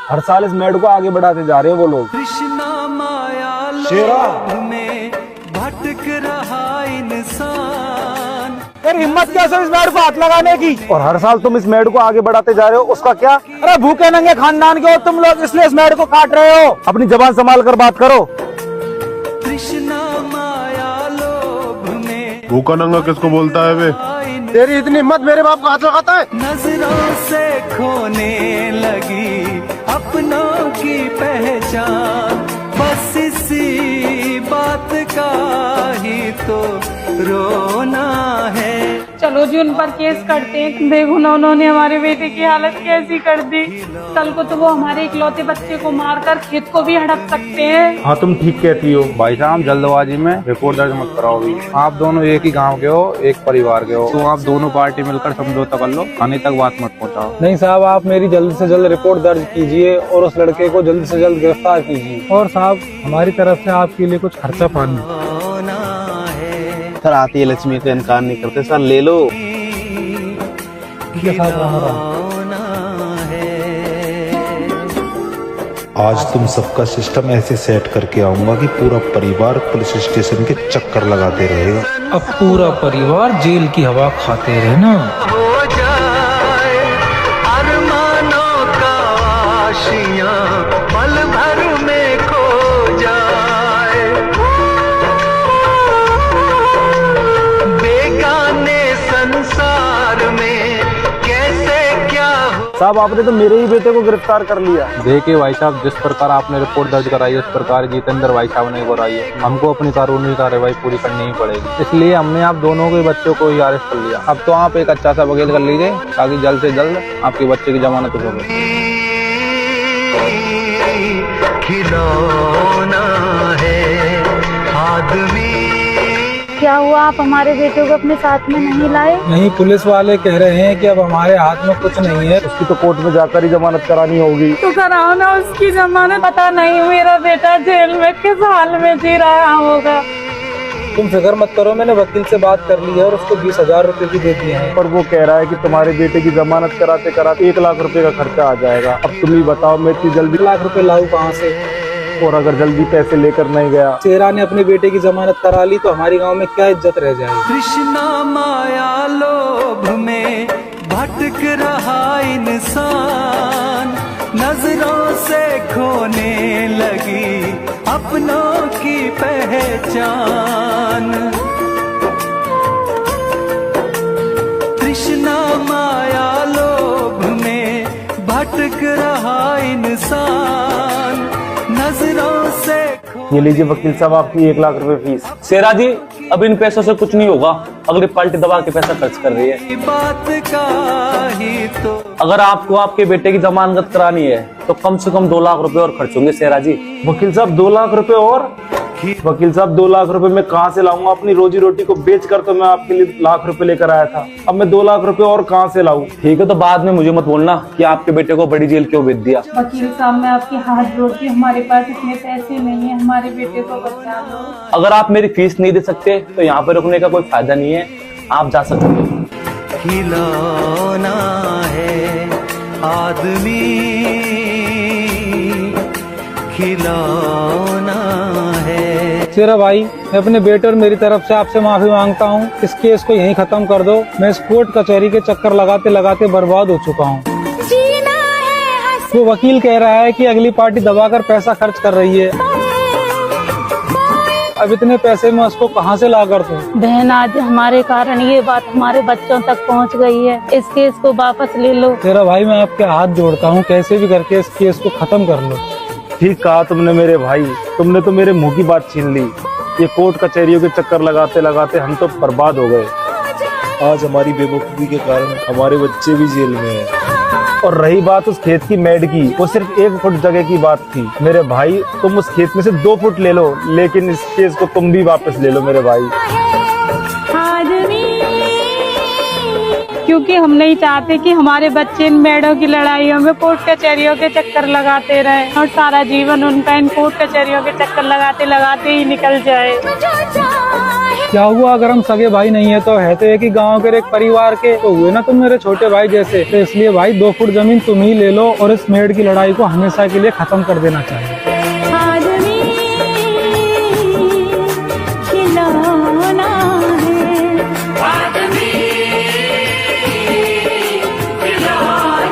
हर साल इस मेड को आगे बढ़ाते जा रहे हैं वो लोग। कृष्णा माया लोभ में भटक रहा इंसान। तेरी हिम्मत कैसे इस मेड को हाथ लगाने की? और हर साल तुम इस मेड को आगे बढ़ाते जा रहे हो, उसका क्या? अरे भूखे नंगे खानदान के हो तुम लोग, इसलिए इस मेड को काट रहे हो। अपनी जबान संभाल कर बात करो। कृष्णा माया लोभ में भूखा नंगा किसको बोलता है वे? तेरी इतनी हिम्मत मेरे बाप को हाथ लगाता है? नजरों से खोने लगी अपनों की पहचान। बस इसी बात का ही तो रोना है। चलो जी उन पर केस करते हैं। देखो ना उन्होंने हमारे बेटे की हालत कैसी कर दी। कल को तो वो हमारे इकलौते बच्चे को मारकर खेत को भी हड़प सकते हैं। हाँ तुम ठीक कहती हो। भाई साहब जल्दबाजी में रिपोर्ट दर्ज मत कराओ भी। आप दोनों एक ही गांव के हो, एक परिवार के हो, तो आप दोनों पार्टी मिलकर समझौता कर लो, थाने तक बात मत पहुंचाओ। नहीं साहब, आप मेरी जल्द से जल्द रिपोर्ट दर्ज कीजिए और उस लड़के को जल्द से जल्द गिरफ्तार कीजिए। और साहब हमारी तरफ से आपके लिए कुछ खर्चा पानी। सर आती है लक्ष्मी का इनकार नहीं करते सर, ले लो। आज तुम सबका सिस्टम ऐसे सेट करके आऊंगा कि पूरा परिवार पुलिस स्टेशन के चक्कर लगाते रहेगा। अब पूरा परिवार जेल की हवा खाते रहे ना। हो जाए अरमानों का आशियां पल भर में खो जाए। बेगाने संसार में कैसे क्या हो। साहब आपने तो मेरे ही बेटे को गिरफ्तार कर लिया। देखिए भाई साहब, जिस प्रकार आपने रिपोर्ट दर्ज कराई है उस प्रकार जितेंद्र भाई साहब ने कराई है। हमको अपनी कानूनी कार्रवाई पूरी करनी ही पड़ेगी, इसलिए हमने आप दोनों के बच्चों को ही अरेस्ट कर लिया। अब तो आप एक अच्छा सा वकील कर लीजिए ताकि जल्द से जल्द आपके बच्चे की जमानत हो सके। खिलौना है आदमी। क्या हुआ, आप हमारे बेटे को अपने साथ में नहीं लाए? नहीं, पुलिस वाले कह रहे हैं कि अब हमारे हाथ में कुछ नहीं है, उसकी तो कोर्ट में जाकर ही जमानत करानी होगी। तो कराओ ना उसकी जमानत। पता नहीं मेरा बेटा जेल में किस हाल में जी रहा होगा। तुम फिक्र मत करो, मैंने वकील से बात कर ली है और उसको 20,000 रुपए भी दे दिए हैं। और वो कह रहा है कि तुम्हारे बेटे की जमानत कराते कराते 1 लाख रुपए का खर्चा आ जाएगा। अब तुम ही बताओ मैं इतनी जल्दी 1 लाख रुपए लाऊं कहाँ से? और अगर जल्दी पैसे लेकर नहीं गया, शेरा ने अपने बेटे की जमानत करा ली तो हमारी गांव में क्या इज्जत रह जाएगी। कृष्णा माया लोभ में भटक रहा इंसान। नजरों से खोने लगी अपनों की पहचान। कृष्णा माया लोभ में भटक रहा इंसान। नजरों से ये लीजिए वकील साहब आपकी 1 लाख रुपए फीस। शेरा जी, अब इन पैसों से कुछ नहीं होगा। अगली पार्टी दबा के पैसा खर्च कर रही है। बात का ही तो अगर आपको आपके बेटे की जमानत करानी है तो कम से कम 2 लाख रुपए और खर्च होंगे शेरा जी। वकील साहब 2 लाख रुपए और? वकील साहब 2 लाख रुपए मैं कहाँ से लाऊंगा? अपनी रोजी रोटी को बेच कर तो मैं आपके लिए 1 लाख रुपए लेकर आया था। अब मैं 2 लाख रुपए और कहाँ से लाऊं? ठीक है, तो बाद में मुझे मत बोलना कि आपके बेटे को बड़ी जेल क्यों भेज दिया। वकील साहब मैं आपके हाथ जोड़ती हूँ, हमारे पास इतने पैसे नहीं है, हमारे बेटे को बचा लो। अगर आप मेरी फीस नहीं दे सकते तो यहाँ पे रुकने का कोई फायदा नहीं है, आप जा सकते हैं। खिलौना है आदमी। खिलौना है। शेरा भाई, मैं अपने बेटे और मेरी तरफ से आपसे माफी मांगता हूँ। इस केस को यहीं खत्म कर दो। मैं इस कोर्ट कचहरी के चक्कर लगाते लगाते बर्बाद हो चुका हूँ। वो वकील कह रहा है कि अगली पार्टी दबाकर पैसा खर्च कर रही है। अब इतने पैसे मैं उसको कहाँ से ला कर दूं? बहन, आज हमारे कारण ये बात हमारे बच्चों तक पहुंच गई है। इस केस को वापस ले लो। शेरा भाई, मैं आपके हाथ जोड़ता हूँ, कैसे भी करके इस केस को खत्म कर लो। ठीक कहा तुमने मेरे भाई, तुमने तो मेरे मुंह की बात छीन ली। ये कोर्ट कचहरियों के चक्कर लगाते लगाते हम तो बर्बाद हो गए। आज हमारी बेवकूफी के कारण हमारे बच्चे भी जेल में हैं। और रही बात उस खेत की मेड की, वो सिर्फ 1 फुट जगह की बात थी। मेरे भाई, तुम उस खेत में से 2 फुट ले लो, लेकिन इस केस को तुम भी वापस ले लो मेरे भाई। क्योंकि हम नहीं चाहते कि हमारे बच्चे इन मेड़ों की लड़ाइयों में कोर्ट कचहरियों के चक्कर लगाते रहे और सारा जीवन उनका इन कोर्ट कचहरियों के चक्कर लगाते लगाते ही निकल जाए। क्या हुआ अगर हम सगे भाई नहीं है तो एक ही गांव के एक परिवार के तो हुए ना तुम मेरे छोटे भाई जैसे। तो इसलिए भाई 2 फुट जमीन तुम ही ले लो और इस मेड की लड़ाई को हमेशा के लिए खत्म कर देना चाहिए।